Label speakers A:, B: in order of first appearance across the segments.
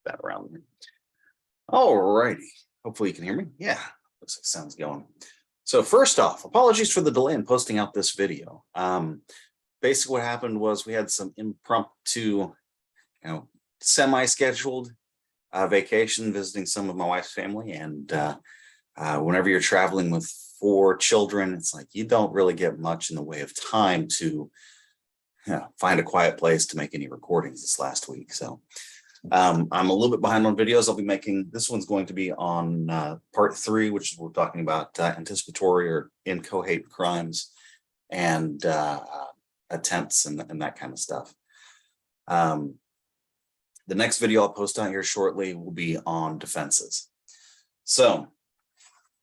A: That around there. All righty. Hopefully you can hear me. Yeah, looks like sound's going. So first off, apologies for the delay in posting out this video. Basically what happened was we had some impromptu, semi-scheduled vacation visiting some of my wife's family. And whenever you're traveling with 4 children, it's like you don't really get much in the way of time to find a quiet place to make any recordings this last week. So I'm a little bit behind on videos. I'll be making, this one's going to be on part 3, which is we're talking about anticipatory or inchoate crimes and attempts and that kind of stuff. The next video I'll post out here shortly will be on defenses. So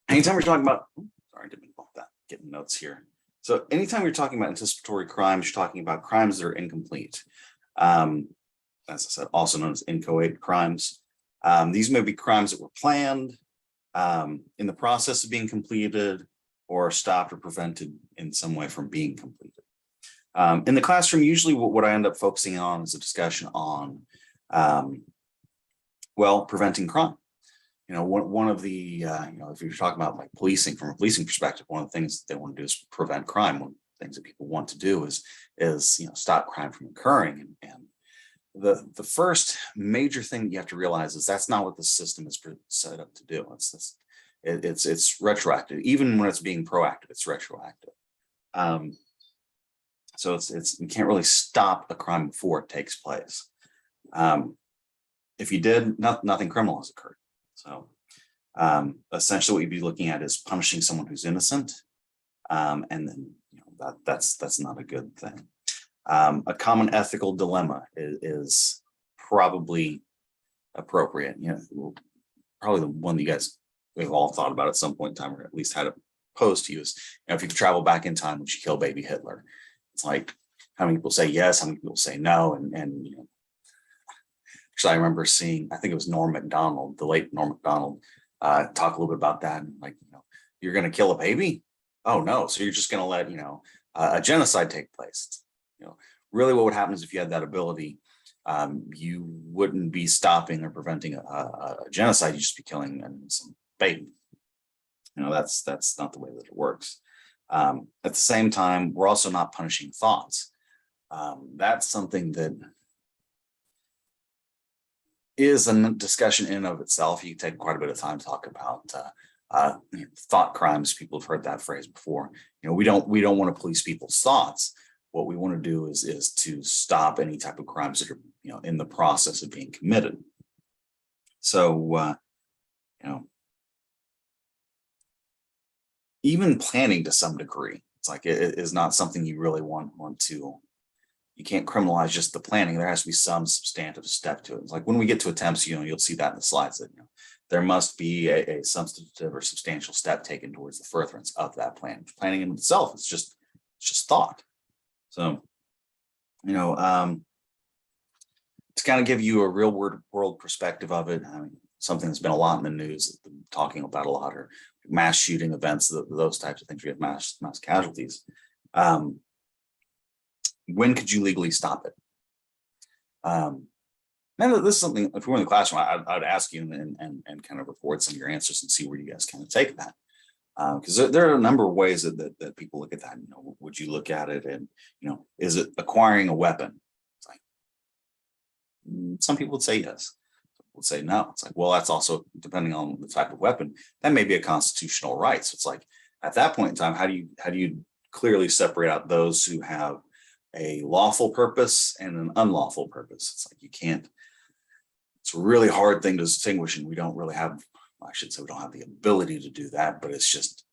A: anytime we're talking about, sorry, I didn't mean that, getting notes here. So anytime you're talking about anticipatory crimes, you're talking about crimes that are incomplete. As I said, also known as inchoate crimes. These may be crimes that were planned in the process of being completed or stopped or prevented in some way from being completed. In the classroom, usually what I end up focusing on is a discussion on, preventing crime. One of the, if you're talking about like policing, from a policing perspective, one of the things they want to do is prevent crime. One of the things that people want to do is stop crime from occurring. And the first major thing that you have to realize is that's not what the system is set up to do. It's retroactive. Even when it's being proactive, it's retroactive. So you can't really stop a crime before it takes place. If you did, nothing criminal has occurred. So essentially what you'd be looking at is punishing someone who's innocent. And then that's not a good thing. A common ethical dilemma is probably appropriate. Probably the one that you guys we've all thought about at some point in time, or at least had it posed to you is, if you could travel back in time, would you kill baby Hitler? It's like, how many people say yes, how many people say no, and actually I remember seeing, I think it was Norm Macdonald, the late Norm Macdonald, talk a little bit about that, and like, you're going to kill a baby? Oh no, so you're just going to let a genocide take place? Really what would happen is if you had that ability, you wouldn't be stopping or preventing a genocide. You just be killing some baby. That's not the way that it works. At the same time, we're also not punishing thoughts. That's something that is a discussion in and of itself. You take quite a bit of time to talk about thought crimes. People have heard that phrase before. We don't want to police people's thoughts. What we want to do is to stop any type of crimes that are in the process of being committed. So even planning to some degree, it's like it is not something you really want to. You can't criminalize just the planning. There has to be some substantive step to it. It's like when we get to attempts, you'll see that in the slides that there must be a substantive or substantial step taken towards the furtherance of that plan. Planning in itself is just thought. So, to kind of give you a real world perspective of it, something that's been a lot in the news, talking about a lot, are mass shooting events, those types of things. We have mass casualties. When could you legally stop it? And this is something, if we were in the classroom, I'd ask you and kind of record some of your answers and see where you guys kind of take that. Because there are a number of ways that people look at that. Would you look at it and, is it acquiring a weapon? It's like, some people would say yes. Some people would say no. It's like, well, that's also, depending on the type of weapon, that may be a constitutional right. So it's like, at that point in time, how do you clearly separate out those who have a lawful purpose and an unlawful purpose? It's like, you can't, it's a really hard thing to distinguish, and we don't really have, I should say we don't have the ability to do that, but it's just,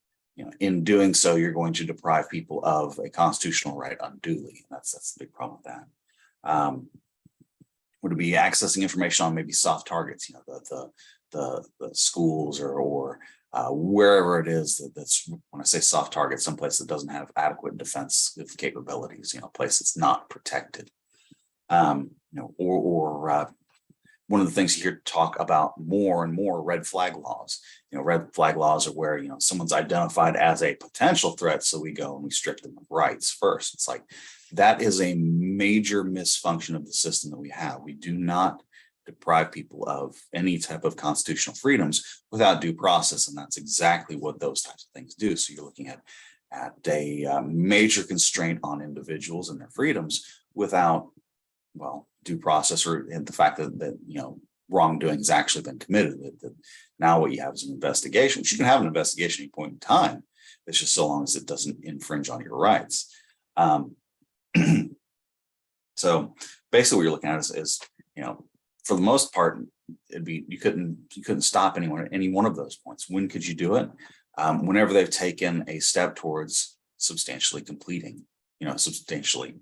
A: in doing so, you're going to deprive people of a constitutional right unduly. That's the big problem with that. Would it be accessing information on maybe soft targets, the schools or wherever it is that's, when I say soft target, someplace that doesn't have adequate defensive capabilities, a place that's not protected, one of the things you hear talk about more and more, red flag laws. Red flag laws are where, someone's identified as a potential threat, so we go and we strip them of rights first. It's like, that is a major misfunction of the system that we have. We do not deprive people of any type of constitutional freedoms without due process. And that's exactly what those types of things do. So you're looking at a major constraint on individuals and their freedoms without, well, due process, or the fact that wrongdoing has actually been committed. That now what you have is an investigation. You can have an investigation at any point in time. It's just so long as it doesn't infringe on your rights. So basically what you're looking at is for the most part, it'd be you couldn't stop anyone at any one of those points. When could you do it? Whenever they've taken a step towards substantially completing, substantially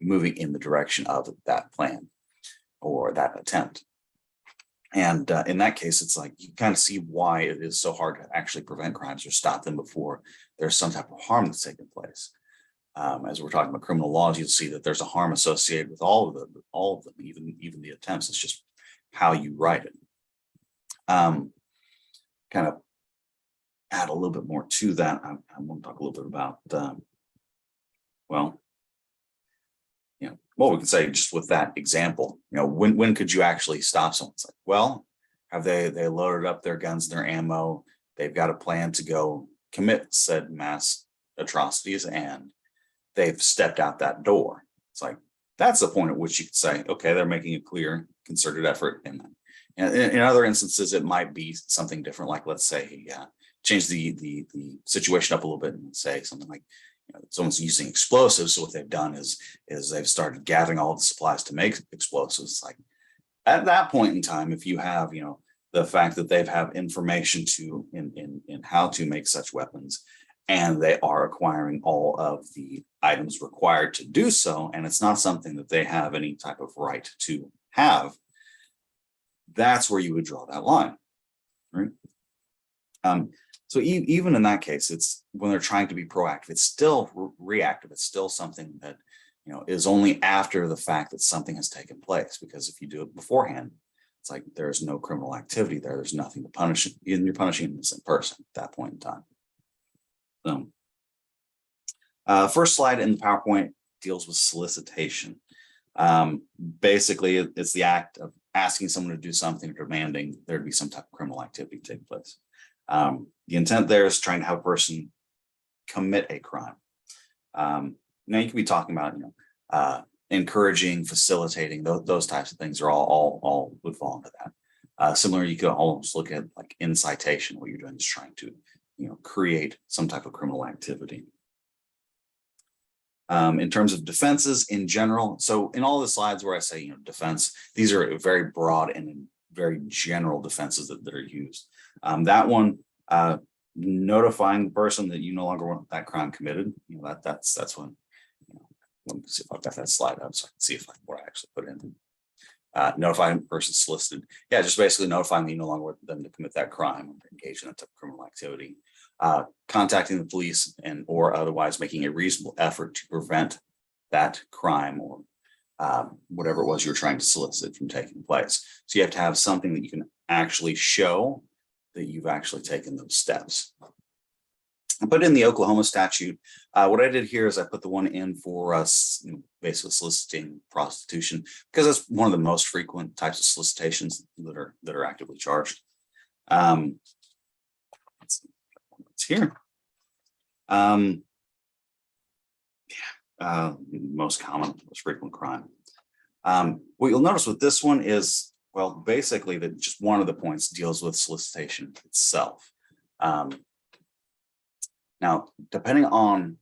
A: moving in the direction of that plan or that attempt. And in that case, it's like you kind of see why it is so hard to actually prevent crimes or stop them before there's some type of harm that's taken place. As we're talking about criminal laws, you'll see that there's a harm associated with all of them, even the attempts. It's just how you write it. Kind of add a little bit more to that. I want to talk a little bit about, what we can say just with that example. When could you actually stop someone? It's like, well, have they loaded up their guns and their ammo? They've got a plan to go commit said mass atrocities, and they've stepped out that door. It's like, that's the point at which you could say, okay, they're making a clear concerted effort. And in other instances, it might be something different. Like, let's say, change the situation up a little bit and say something like, someone's using explosives. So what they've done is they've started gathering all the supplies to make explosives. Like, at that point in time, if you have, the fact that they've have information in how to make such weapons, and they are acquiring all of the items required to do so, and it's not something that they have any type of right to have, that's where you would draw that line, right? So even in that case, it's when they're trying to be proactive, it's still reactive. It's still something that, is only after the fact that something has taken place. Because if you do it beforehand, it's like there's no criminal activity there. There's nothing to punish. You're punishing an innocent person at that point in time. So, first slide in the PowerPoint deals with solicitation. Basically, it's the act of asking someone to do something, or demanding there to be some type of criminal activity take place. The intent there is trying to have a person commit a crime. Now you could be talking about, encouraging, facilitating, those types of things are all would fall into that. Similarly, you could almost look at like incitation. What you're doing is trying to, create some type of criminal activity. In terms of defenses in general, so in all the slides where I say, defense, these are very broad and very general defenses that are used. That one, notifying the person that you no longer want that crime committed, that's when, let me see if I've got that slide up so I can see what I actually put in. Notifying the person solicited. Yeah, just basically notifying that you no longer want them to commit that crime or engage in that type of criminal activity. Contacting the police or otherwise making a reasonable effort to prevent that crime or whatever it was you're trying to solicit from taking place. So you have to have something that you can actually show that you've actually taken those steps. I put in the Oklahoma statute. What I did here is I put the one in for us, basically soliciting prostitution, because that's one of the most frequent types of solicitations that are actively charged. It's here. Most common, most frequent crime. What you'll notice with this one is, well, basically that just one of the points deals with solicitation itself. Now, depending on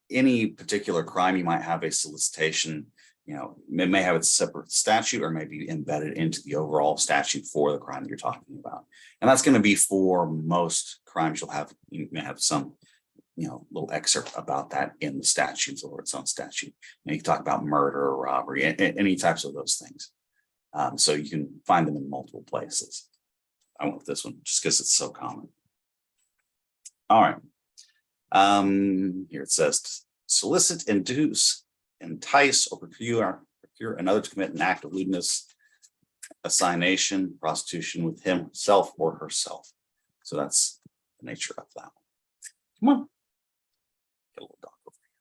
A: any particular crime, you might have a solicitation. It may have its separate statute or may be embedded into the overall statute for the crime that you're talking about. And that's going to be for most crimes. You may have some little excerpt about that in the statutes or its own statute. You can talk about murder or robbery, any types of those things. So you can find them in multiple places. I went with this one just because it's so common. All right. Here it says solicit, induce, entice, or procure another to commit an act of lewdness, assignation, prostitution with himself or herself. So that's the nature of that one. Come on. Get a little dog over here.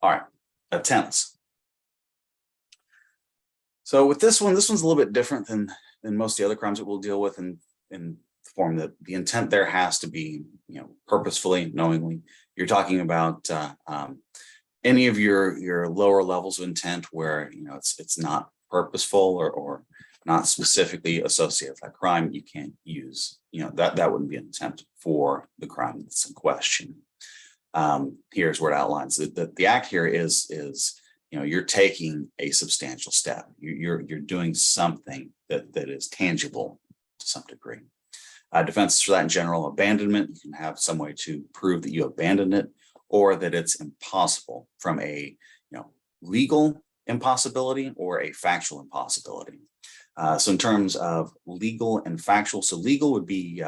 A: All right. Attempts. So with this one's a little bit different than most of the other crimes that we'll deal with in the form that the intent there has to be, purposefully, knowingly. You're talking about any of your lower levels of intent where it's not purposeful or not specifically associated with that crime. You can't use that wouldn't be an intent for the crime that's in question. Here's where it outlines that the act here is you're taking a substantial step. You're doing something that is tangible to some degree. Defenses for that in general: abandonment. You can have some way to prove that you abandoned it, or that it's impossible from a legal impossibility or a factual impossibility. So in terms of legal and factual, so legal would be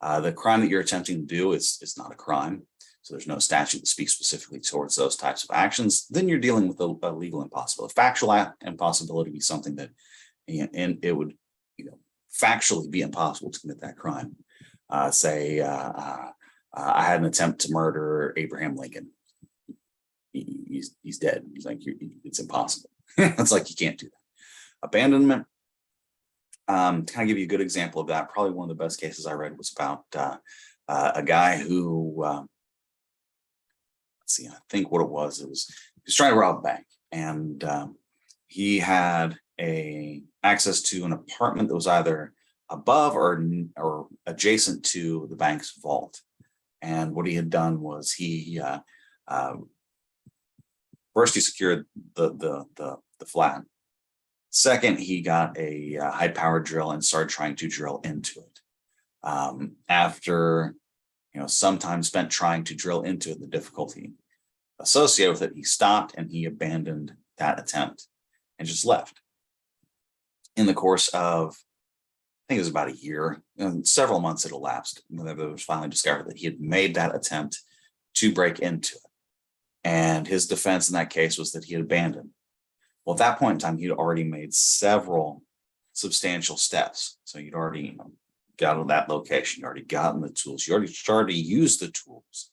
A: the crime that you're attempting to do is not a crime. So there's no statute that speaks specifically towards those types of actions. Then you're dealing with a legal impossibility. Factual impossibility would be something that, and it would, factually be impossible to commit that crime. Say, I had an attempt to murder Abraham Lincoln. He's dead. He's like, it's impossible. It's like you can't do that. Abandonment. To kind of give you a good example of that, probably one of the best cases I read was about a guy who. Let's see, I think what it was he was trying to rob a bank, and he had access to an apartment that was either above or adjacent to the bank's vault. And what he had done was he first he secured the flat. Second, he got a high-powered drill and started trying to drill into it. After some time spent trying to drill into it, the difficulty associated with it, he stopped and he abandoned that attempt and just left. In the course of, I think it was about a year, and several months had elapsed when it was finally discovered that he had made that attempt to break into it. And his defense in that case was that he had abandoned. Well, at that point in time, he'd already made several substantial steps. So you'd already got to that location, you already gotten the tools, you already started to use the tools.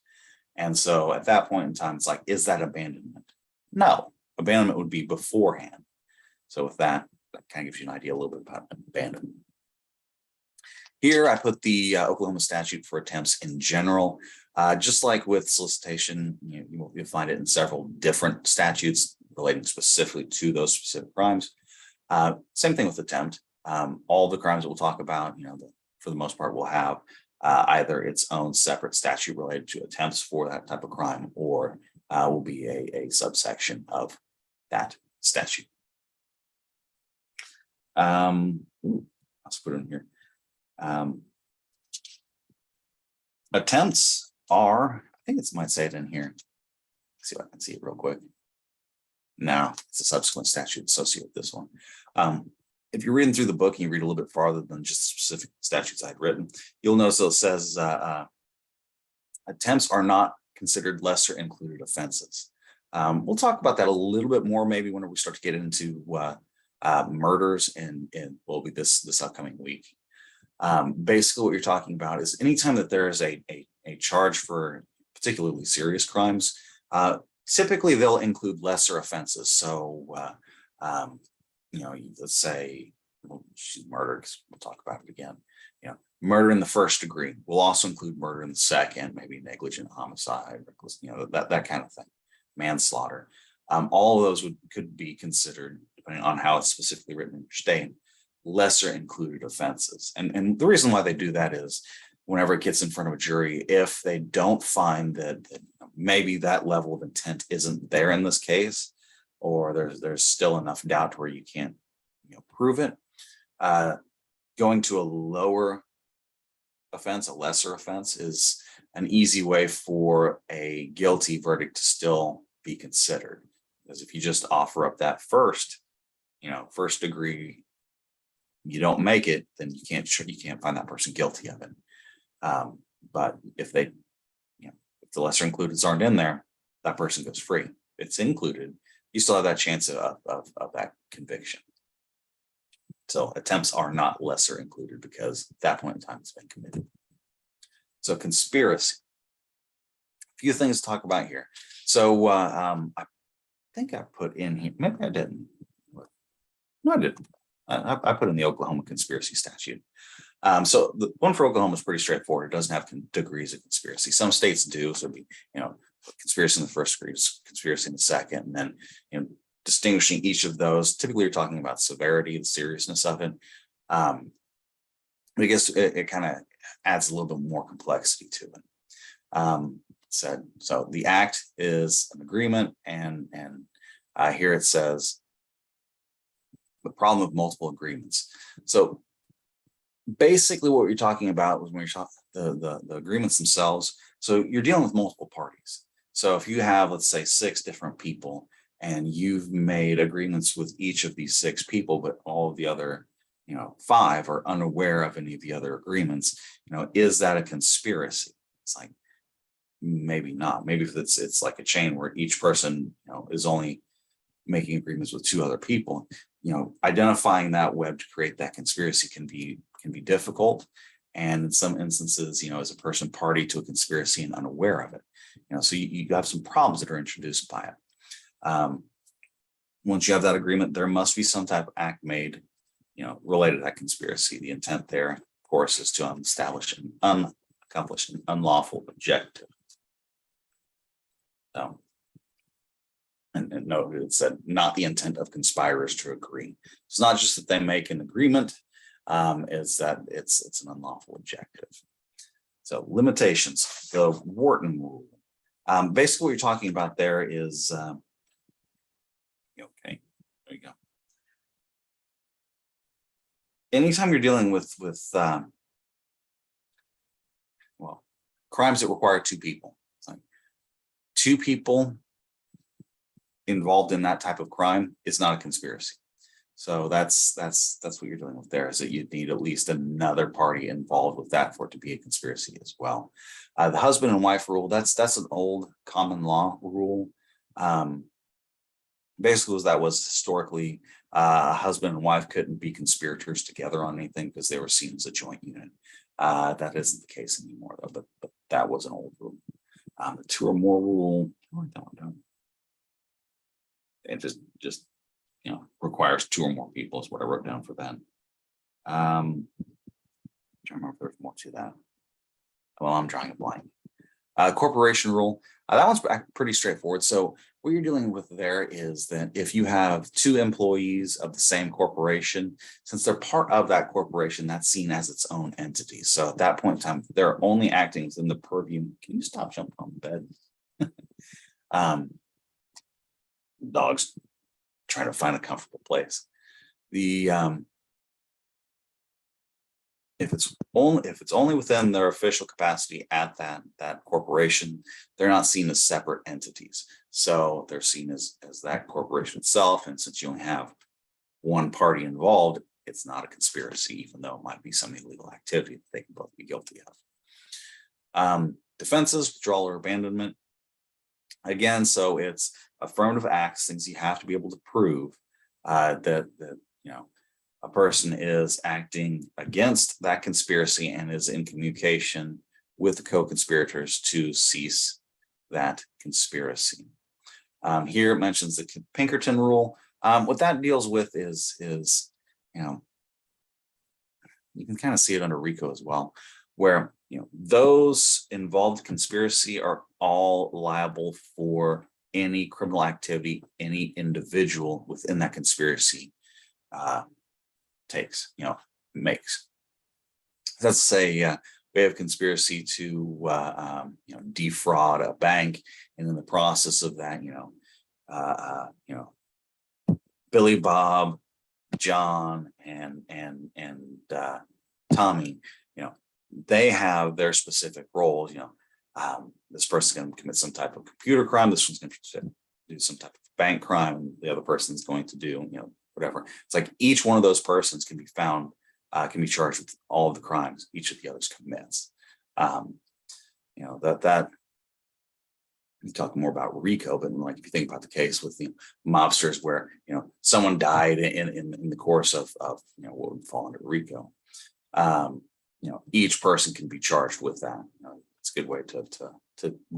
A: And so at that point in time, it's like, is that abandonment? No, abandonment would be beforehand. So with that kind of gives you an idea a little bit about abandonment. Here I put the Oklahoma statute for attempts in general. Just like with solicitation, you'll find it in several different statutes relating specifically to those specific crimes. Same thing with attempt. All the crimes that we'll talk about, for the most part, will have either its own separate statute related to attempts for that type of crime, or will be a subsection of that statute. Let's put it in here. Attempts are, I think it might say it in here. Let's see if I can see it real quick. No, it's a subsequent statute associated with this one. If you're reading through the book and you read a little bit farther than just specific statutes I'd written, you'll notice that it says attempts are not considered lesser included offenses. We'll talk about that a little bit more maybe when we start to get into murders in what will be this upcoming week. Basically, what you're talking about is anytime that there is a charge for particularly serious crimes, typically they'll include lesser offenses. So, let's say murder, because we'll talk about it again. Murder in the first degree will also include murder in the second, maybe negligent homicide, reckless, that kind of thing, manslaughter. All of those could be considered, depending on how it's specifically written in your state, lesser included offenses. And the reason why they do that is whenever it gets in front of a jury, if they don't find that maybe that level of intent isn't there in this case, or there's still enough doubt where you can't prove it, going to a lower offense, a lesser offense, is an easy way for a guilty verdict to still be considered. Because if you just offer up that first degree, you don't make it, then you can't find that person guilty of it. But if if the lesser includeds aren't in there, that person goes free. If it's included, you still have that chance of that conviction. So attempts are not lesser included because at that point in time it's been committed. So conspiracy. A few things to talk about here. So I think I put in here, maybe I didn't. No, I didn't. I put in the Oklahoma conspiracy statute. So the one for Oklahoma is pretty straightforward. It doesn't have degrees of conspiracy. Some states do. So it'd be, conspiracy in the first degree, conspiracy in the second, and then, distinguishing each of those. Typically, you're talking about severity, the seriousness of it. I guess it kind of adds a little bit more complexity to it. So the act is an agreement, and here it says the problem of multiple agreements. So basically what you're talking about was when you're talking the agreements themselves. So you're dealing with multiple parties. So if you have, let's say, 6 different people, and you've made agreements with each of these 6 people, but all of the other, 5 are unaware of any of the other agreements, is that a conspiracy? It's like, maybe not. Maybe if it's like a chain where each person, is only making agreements with 2 other people, identifying that web to create that conspiracy can be difficult. And in some instances, as a person party to a conspiracy and unaware of it, so you have some problems that are introduced by it. Once you have that agreement, there must be some type of act made, related to that conspiracy. The intent there, of course, is to accomplish an unlawful objective. So, and note it said not the intent of conspirators to agree. It's not just that they make an agreement, is that it's an unlawful objective. So limitations, the Wharton rule. Basically, what you're talking about there is, okay, there you go. Anytime you're dealing with crimes that require 2 people, like 2 people involved in that type of crime is not a conspiracy. So that's what you're dealing with there, is that you need at least another party involved with that for it to be a conspiracy as well. The husband and wife rule, that's an old common law rule. Basically, that was historically a husband and wife couldn't be conspirators together on anything because they were seen as a joint unit. That isn't the case anymore, though. But that was an old rule. The 2 or more rule. It just requires 2 or more people is what I wrote down for that. I don't remember if there's more to that. Well, I'm drawing a blank. Corporation rule. That one's pretty straightforward. So what you're dealing with there is that if you have 2 employees of the same corporation, since they're part of that corporation, that's seen as its own entity. So at that point in time, they're only acting within the purview. Can you stop jumping on the bed? Dogs trying to find a comfortable place. If it's only within their official capacity at that corporation, they're not seen as separate entities. So they're seen as that corporation itself. And since you only have one party involved, it's not a conspiracy, even though it might be some illegal activity that they can both be guilty of. Defenses, withdrawal or abandonment. Again, so it's affirmative acts, things you have to be able to prove that a person is acting against that conspiracy and is in communication with the co-conspirators to cease that conspiracy. Here it mentions the Pinkerton rule. What that deals with is you can kind of see it under RICO as well, where those involved in conspiracy are all liable for any criminal activity any individual within that conspiracy makes. That's to say, we have conspiracy to defraud a bank, and in the process of that, Billy, Bob, John, and Tommy, they have their specific roles. This person's going to commit some type of computer crime. This one's going to do some type of bank crime. And the other person's going to do, whatever. It's like each one of those persons can be found, can be charged with all of the crimes each of the others commits. That you talk more about RICO, but like if you think about the case with mobsters where someone died in the course of what would fall under RICO. Each person can be charged with that. It's a good way to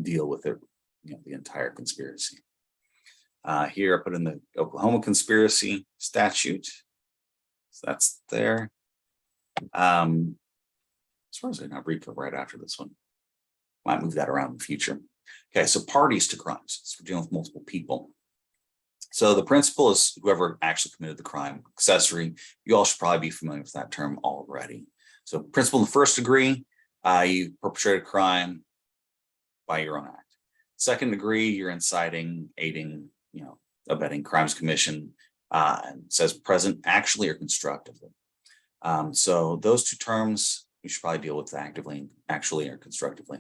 A: deal with it, the entire conspiracy. Here I put in the Oklahoma conspiracy statute. So that's there. As far as I know, RICO right after this one. Might move that around in the future. Okay, so parties to crimes. So we're dealing with multiple people. So the principal is whoever actually committed the crime. Accessory, you all should probably be familiar with that term already. So principal in the first degree, you perpetrated a crime by your own act. Second degree, you're inciting, aiding, abetting crimes commission. And it says present actually or constructively. So those two terms you should probably deal with actively, actually, or constructively.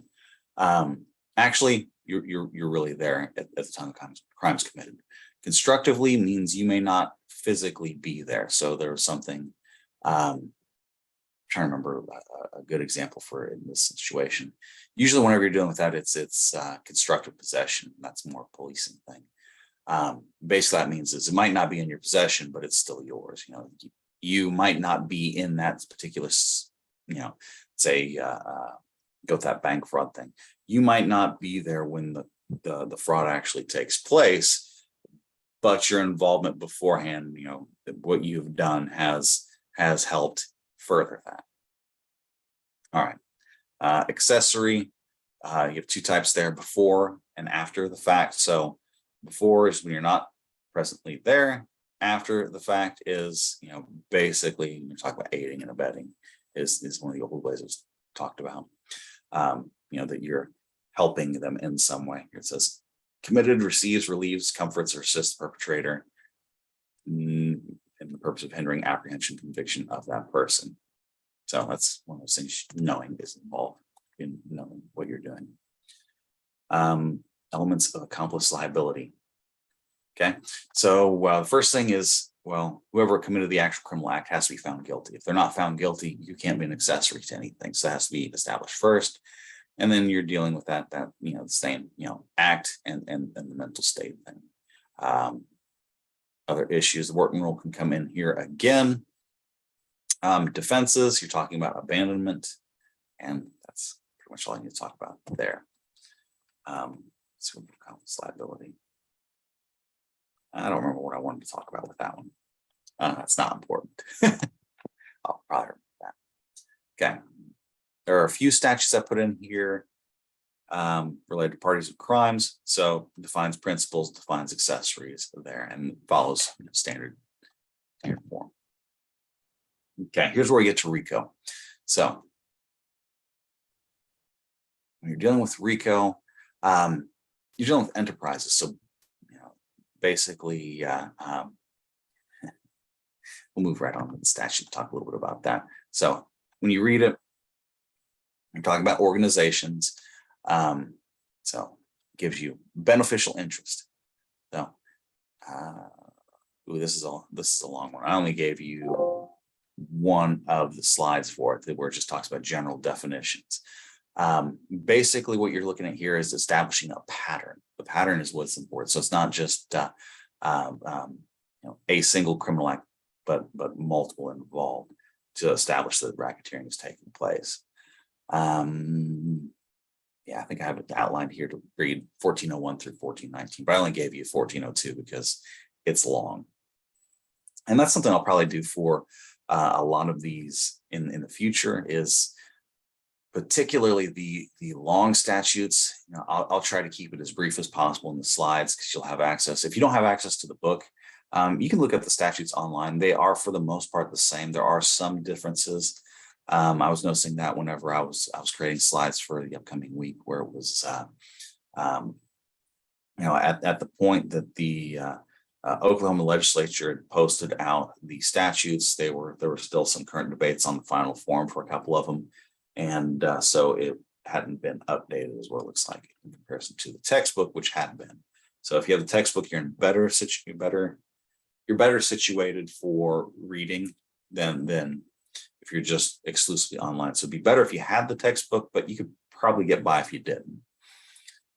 A: Actually, you're really there at the time of crimes committed. Constructively means you may not physically be there. So there's something. I'm trying to remember a good example for it in this situation. Usually, whenever you're dealing with that, it's constructive possession. That's more a policing thing. Basically, that means is it might not be in your possession, but it's still yours. You might not be in that particular, say, go with that bank fraud thing. You might not be there when the fraud actually takes place, but your involvement beforehand, what you've done has helped further that. All right. Accessory, you have two types there, before and after the fact. So before is when you're not presently there. After the fact is, basically you're talking about aiding and abetting is one of the old ways it was talked about. That you're helping them in some way. It says committed, receives, relieves, comforts, or assists the perpetrator in the purpose of hindering apprehension, conviction of that person. So that's one of those things knowing is involved in knowing what you're doing. Elements of accomplice liability. Okay, so the first thing is, whoever committed the actual criminal act has to be found guilty. If they're not found guilty, you can't be an accessory to anything. So that has to be established first. And then you're dealing with that the same, act and the mental state thing. Other issues, the working rule can come in here again. Defenses, you're talking about abandonment, and that's pretty much all I need to talk about there. So accomplice liability. I don't remember what I wanted to talk about with that one. That's not important. I'll probably remember that. Okay. There are a few statutes I put in here related to parties of crimes. So defines principals, defines accessories there, and follows standard form. Okay, here's where we get to RICO. So when you're dealing with RICO, you're dealing with enterprises. So basically, we'll move right on to the statute to talk a little bit about that. So when you read it, you're talking about organizations. So it gives you beneficial interest. So this is a long one. I only gave you one of the slides for it where it just talks about general definitions. Basically what you're looking at here is establishing a pattern. The pattern is what's important. So it's not just a single criminal act, but multiple involved to establish that racketeering is taking place. Yeah, I think I have it outlined here to read 1401 through 1419, but I only gave you 1402 because it's long. And that's something I'll probably do for a lot of these in the future, is particularly the long statutes. I'll try to keep it as brief as possible in the slides because you'll have access. If you don't have access to the book, you can look at the statutes online. They are for the most part the same. There are some differences. I was noticing that whenever I was creating slides for the upcoming week, where it was at the point that the Oklahoma legislature had posted out the statutes, there were still some current debates on the final form for a couple of them, and so it hadn't been updated, is what it looks like in comparison to the textbook, which had been. So if you have the textbook, you're better situated for reading than if you're just exclusively online. So it'd be better if you had the textbook, but you could probably get by if you didn't.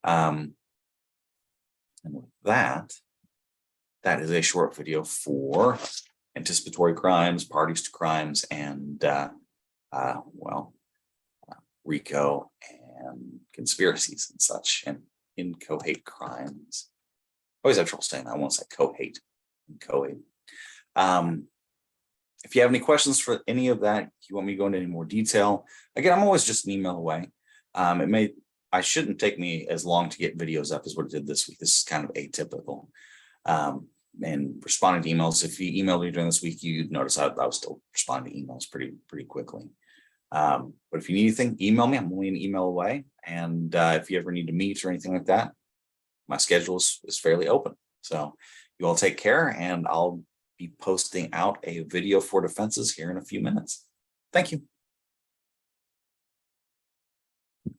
A: And with that is a short video for anticipatory crimes, parties to crimes, and RICO and conspiracies and such, and inchoate crimes. I always have trouble saying that. I won't say cohate. Inchoate. If you have any questions for any of that, if you want me to go into any more detail, again, I'm always just an email away. I shouldn't take me as long to get videos up as what it did this week. This is kind of atypical. And responding to emails, if you emailed me during this week, you'd notice I was still responding to emails pretty quickly. But if you need anything, email me. I'm only an email away. And if you ever need to meet or anything like that, my schedule is fairly open. So you all take care, and I'll be posting out a video for defenses here in a few minutes. Thank you.